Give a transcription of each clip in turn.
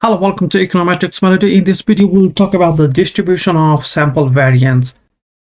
Hello, welcome to Econometrics Melody. In this video, we'll talk about the distribution of sample variance.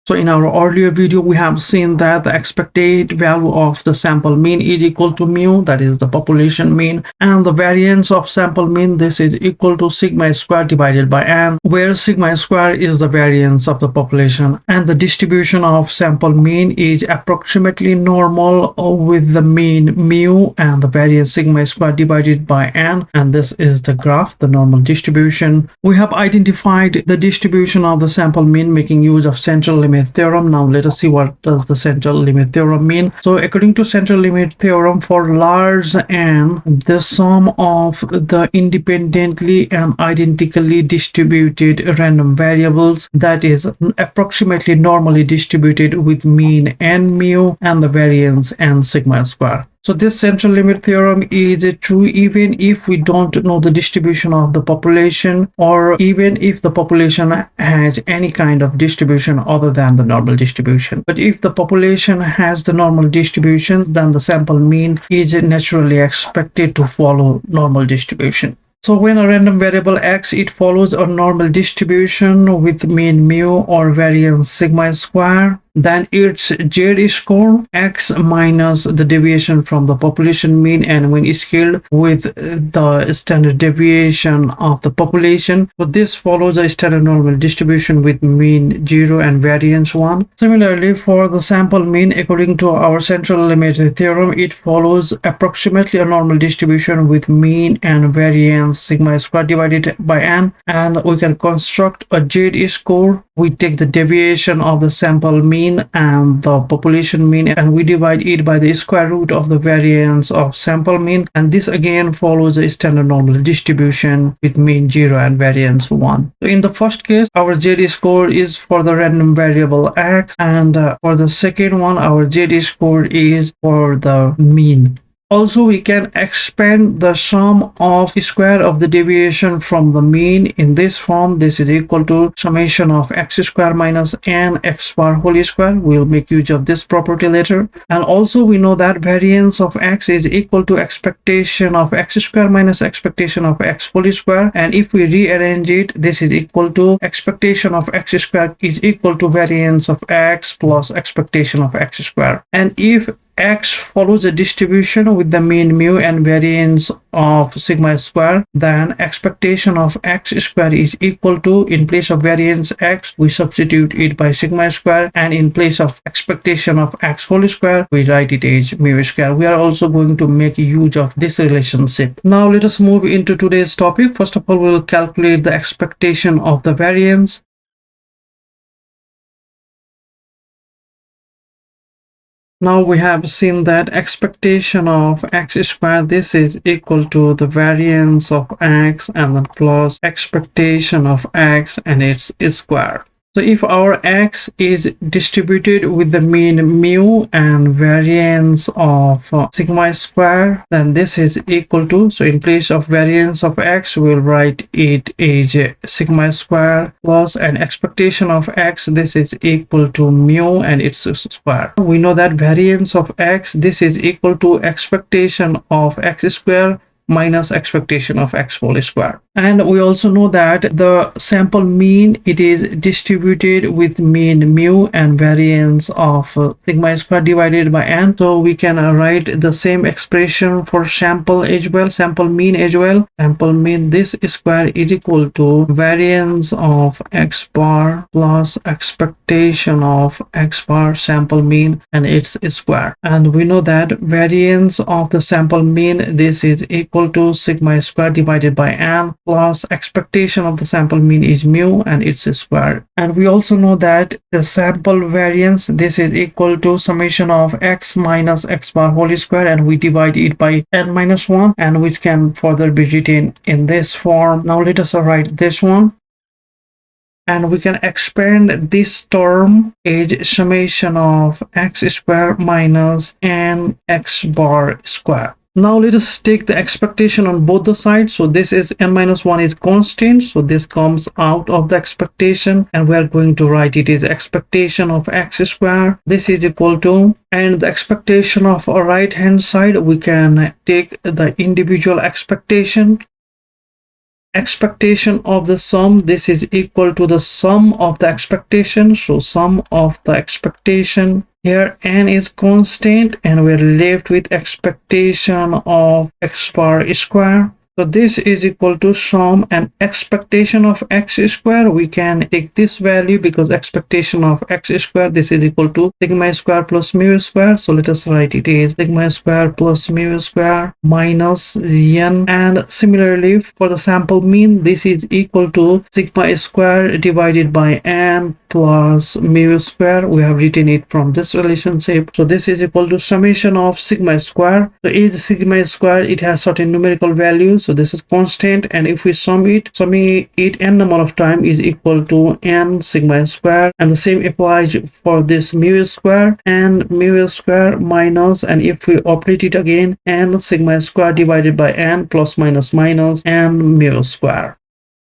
So in our earlier video, we have seen that the expected value of the sample mean is equal to mu, that is the population mean, and the variance of sample mean, this is equal to sigma square divided by n, where sigma square is the variance of the population, and the distribution of sample mean is approximately normal with the mean mu and the variance sigma square divided by n, and this is the graph, the normal distribution. We have identified the distribution of the sample mean making use of central limit theorem. Now let us see what does the central limit theorem mean. So according to central limit theorem, for large n, the sum of the independently and identically distributed random variables, that is approximately normally distributed with mean n mu and the variance n sigma square. So this central limit theorem is true even if we don't know the distribution of the population, or even if the population has any kind of distribution other than the normal distribution. But if the population has the normal distribution, then the sample mean is naturally expected to follow normal distribution. So when a random variable x, it follows a normal distribution with mean mu or variance sigma square, then its z score x minus the deviation from the population mean, and when scaled with the standard deviation of the population, so this follows a standard normal distribution with mean 0 and variance 1. Similarly, for the sample mean, according to our central limit theorem, it follows approximately a normal distribution with mean and variance sigma square divided by n, and we can construct a z score. We take the deviation of the sample mean and the population mean, and we divide it by the square root of the variance of sample mean, and this again follows a standard normal distribution with mean 0 and variance 1. So in the first case, our z score is for the random variable x, and for the second one, our z score is for the mean. Also, we can expand the sum of square of the deviation from the mean in this form. This is equal to summation of x square minus n x bar whole square. We'll make use of this property later. And also we know that variance of x is equal to expectation of x square minus expectation of x whole square. And if we rearrange it, this is equal to expectation of x square is equal to variance of x plus expectation of x square. And if x follows a distribution with the mean mu and variance of sigma square, then expectation of x square is equal to, in place of variance x, we substitute it by sigma square, and in place of expectation of x whole square, we write it as mu square. We are also going to make use of this relationship. Now let us move into today's topic. First of all, we'll calculate the expectation of the variance. Now we have seen that expectation of x square, this is equal to the variance of x and then plus expectation of x and its square. So if our x is distributed with the mean mu and variance of sigma square, then this is equal to, so in place of variance of x, we'll write it as sigma square plus an expectation of x, this is equal to mu and its square. We know that variance of x, this is equal to expectation of x square minus expectation of x whole square. And we also know that the sample mean, it is distributed with mean mu and variance of sigma square divided by n. So we can write the same expression for sample as well, sample mean as well. Sample mean, this square is equal to variance of x bar plus expectation of x bar sample mean and its square. And we know that variance of the sample mean, this is equal to sigma square divided by n plus expectation of the sample mean is mu and its square. And we also know that the sample variance, this is equal to summation of x minus x bar whole square, and we divide it by n minus 1, and which can further be written in this form. Now let us write this one, and we can expand this term as summation of x square minus n x bar square. Now let us take the expectation on both the sides. So this is n-1 is constant, so this comes out of the expectation, and we are going to write it as expectation of x square. This is equal to, and the expectation of our right hand side, we can take the individual expectation. expectation of the sum, this is equal to the sum of the expectation. So sum of the expectation, here n is constant and we're left with expectation of x bar square. So this is equal to sum and expectation of x square. We can take this value because expectation of x square, this is equal to sigma square plus mu square. So let us write it is sigma square plus mu square minus n. And similarly for the sample mean, this is equal to sigma square divided by n plus mu square. We have written it from this relationship. So this is equal to summation of sigma square. So is sigma square, it has certain numerical values. So this is constant, and if we summing it n number of time is equal to n sigma square, and the same applies for this mu square and mu square minus, and if we operate it again, n sigma square divided by n plus minus minus n mu square.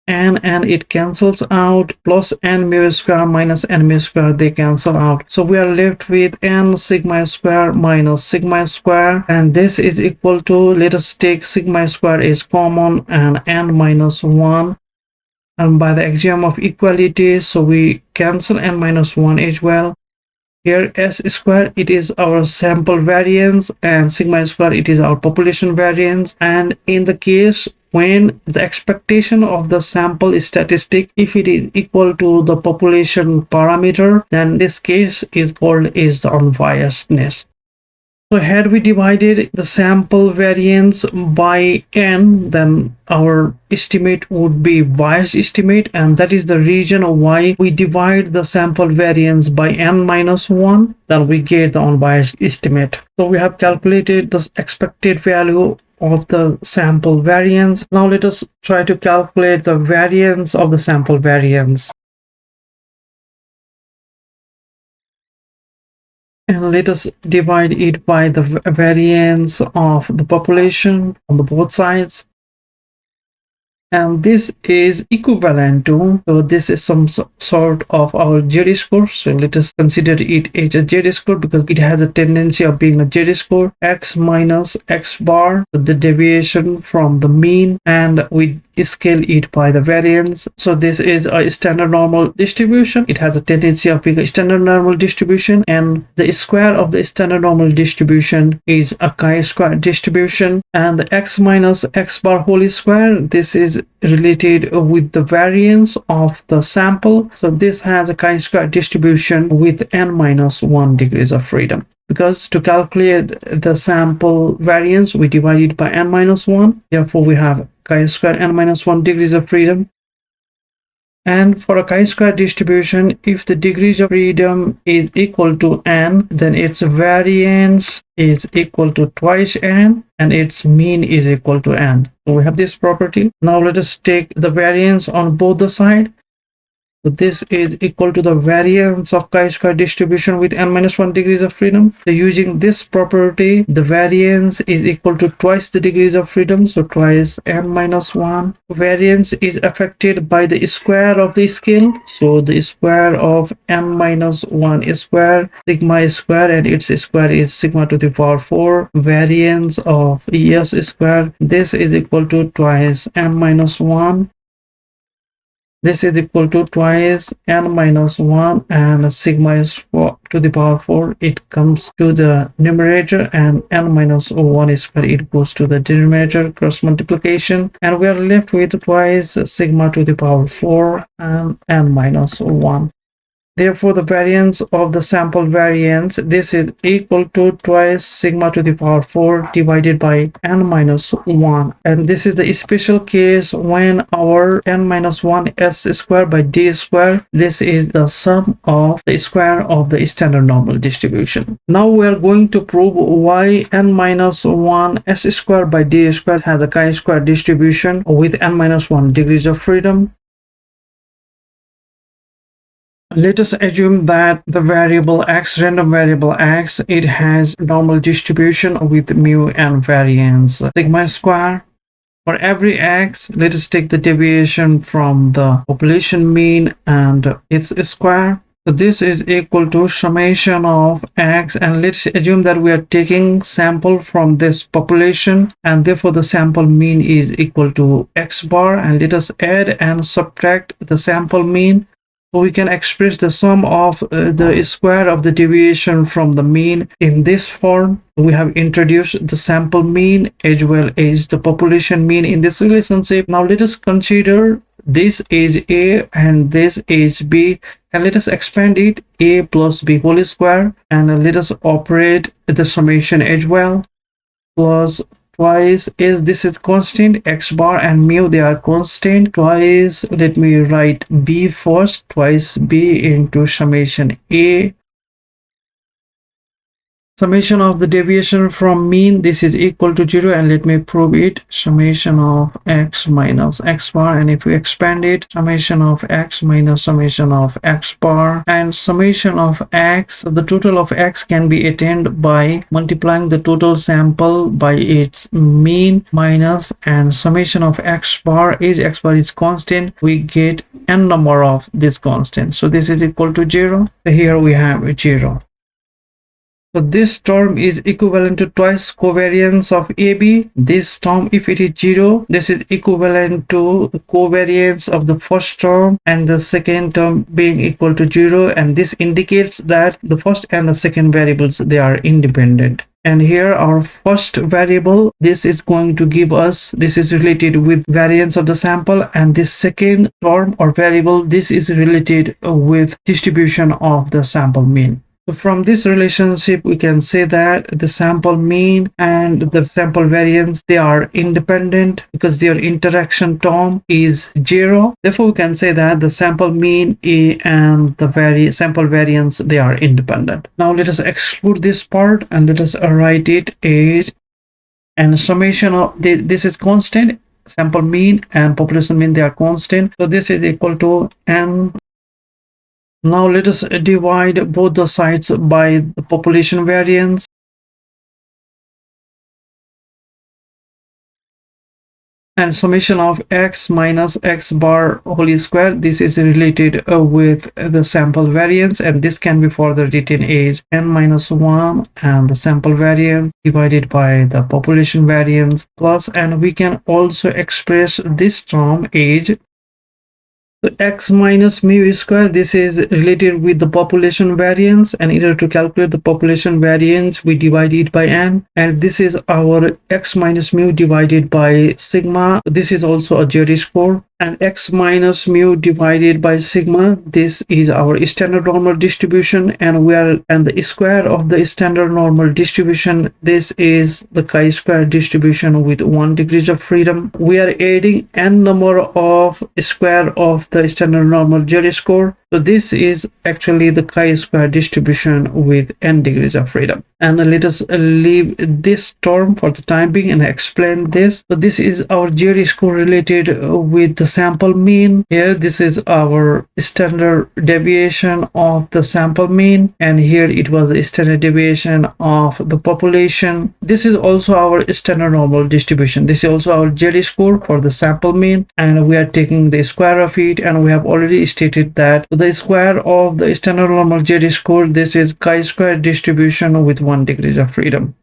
And it cancels out, plus n mu square minus n mu square, they cancel out. So we are left with n sigma square minus sigma square, and this is equal to, let us take sigma square is common and n minus 1, and by the axiom of equality, so we cancel n minus 1 as well. Here s square, it is our sample variance, and sigma square, it is our population variance. And in the case when the expectation of the sample statistic, if it is equal to the population parameter, then this case is called is the unbiasedness. So had we divided the sample variance by n, then our estimate would be biased estimate, and that is the reason why we divide the sample variance by n minus 1, then we get the unbiased estimate. So we have calculated the expected value of the sample variance. Now let us try to calculate the variance of the sample variance. And let us divide it by the variance of the population on the both sides. And this is equivalent to, so this is some sort of our z-score. So let us consider it as a z-score because it has a tendency of being a z-score. X minus x bar, the deviation from the mean, and we scale it by the variance. So this is a standard normal distribution. It has a tendency of being a standard normal distribution, and the square of the standard normal distribution is a chi-square distribution, and the x minus x bar whole square, this is related with the variance of the sample. So this has a chi-square distribution with n minus 1 degrees of freedom. Because to calculate the sample variance, we divide it by n minus 1. Therefore, we have chi-square n minus 1 degrees of freedom. And for a chi-square distribution, if the degrees of freedom is equal to n, then its variance is equal to twice n, and its mean is equal to n. So we have this property. Now let us take the variance on both the sides. So this is equal to the variance of chi-square distribution with n minus 1 degrees of freedom. So using this property, the variance is equal to twice the degrees of freedom, so twice n minus 1. Variance is affected by the square of the scale. So the square of n minus 1 square, sigma square, and its square is sigma to the power 4. Variance of es square, this is equal to twice n minus 1. This is equal to twice n minus 1, and sigma is to the power 4. It comes to the numerator, and n minus 1 square, it goes to the denominator, cross multiplication, and we are left with twice sigma to the power 4 and n minus 1. Therefore, the variance of the sample variance, this is equal to twice sigma to the power 4 divided by n minus 1. And this is the special case when our n minus 1 s square by d square, this is the sum of the square of the standard normal distribution. Now we are going to prove why n minus 1 s square by d square has a chi-square distribution with n minus 1 degrees of freedom. Let us assume that the variable x, random variable x, it has normal distribution with mu and variance sigma square. For every x, let us take the deviation from the population mean and its square. So this is equal to summation of x, and let's assume that we are taking sample from this population, and therefore the sample mean is equal to x bar, and let us add and subtract the sample mean. So we can express the sum of the square of the deviation from the mean in this form. We have introduced the sample mean as well as the population mean in this relationship. Now let us consider this is a and this is b, and let us expand it, a plus b whole square, and let us operate the summation as well, plus twice is this is constant, x bar and mu they are constant, twice, let me write b first, twice b into summation a. Summation of the deviation from mean, this is equal to 0, and let me prove it, summation of x minus x bar, and if we expand it, summation of x minus summation of x bar, and summation of x, the total of x can be attained by multiplying the total sample by its mean minus, and summation of x bar is constant, we get n number of this constant, so this is equal to 0. So here we have 0. So this term is equivalent to twice covariance of AB. This term, if it is 0, this is equivalent to covariance of the first term and the second term being equal to 0, and this indicates that the first and the second variables, they are independent. And here our first variable, this is going to give us, this is related with variance of the sample, and this second term or variable, this is related with distribution of the sample mean. So from this relationship, we can say that the sample mean and the sample variance, they are independent because their interaction term is 0. Therefore, we can say that the sample mean and the sample variance, they are independent. Now let us exclude this part and let us write it as, and summation of this is constant, sample mean and population mean, they are constant. So this is equal to n. Now let us divide both the sides by the population variance. And summation of x minus x bar whole square, this is related with the sample variance, and this can be further written as n-1 and the sample variance divided by the population variance plus, and we can also express this term as, so x minus mu square, this is related with the population variance, and in order to calculate the population variance, we divide it by n, and this is our x minus mu divided by sigma. This is also a z-score, and x minus mu divided by sigma, this is our standard normal distribution, and the square of the standard normal distribution, this is the chi-square distribution with 1 degree of freedom. We are adding n number of square of the standard normal z-score, so this is actually the chi-square distribution with n degrees of freedom. And let us leave this term for the time being and explain this. So this is our z-score related with the sample mean. Here this is our standard deviation of the sample mean, and here it was the standard deviation of the population. This is also our standard normal distribution. This is also our z-score for the sample mean, and we are taking the square of it, and we have already stated that the square of the standard normal z-score, this is chi-square distribution with 1 degree of freedom.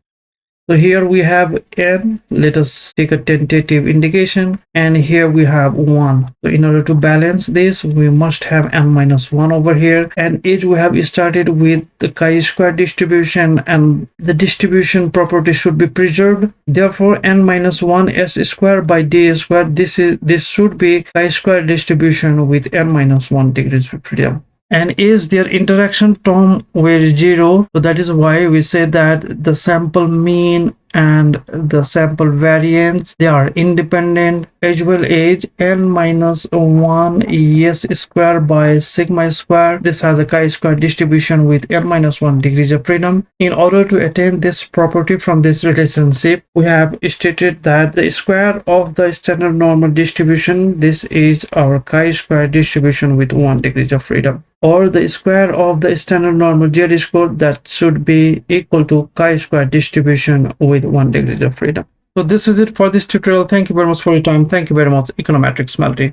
So here we have n, let us take a tentative indication, and here we have 1. So in order to balance this, we must have n-1 over here, and as we have started with the chi-square distribution, and the distribution property should be preserved, therefore n-1 s square by d square, this should be chi-square distribution with n-1 degrees of freedom. And is their interaction term with 0, so that is why we say that the sample mean and the sample variance, they are independent, as well as n-1 s square by sigma square, this has a chi-square distribution with n-1 degrees of freedom. In order to attain this property from this relationship, we have stated that the square of the standard normal distribution, this is our chi-square distribution with 1 degree of freedom, or the square of the standard normal z-score, that should be equal to chi-square distribution with 1 degree of freedom. So this is it for this tutorial. Thank you very much for your time. Thank you very much, Econometrics Melody.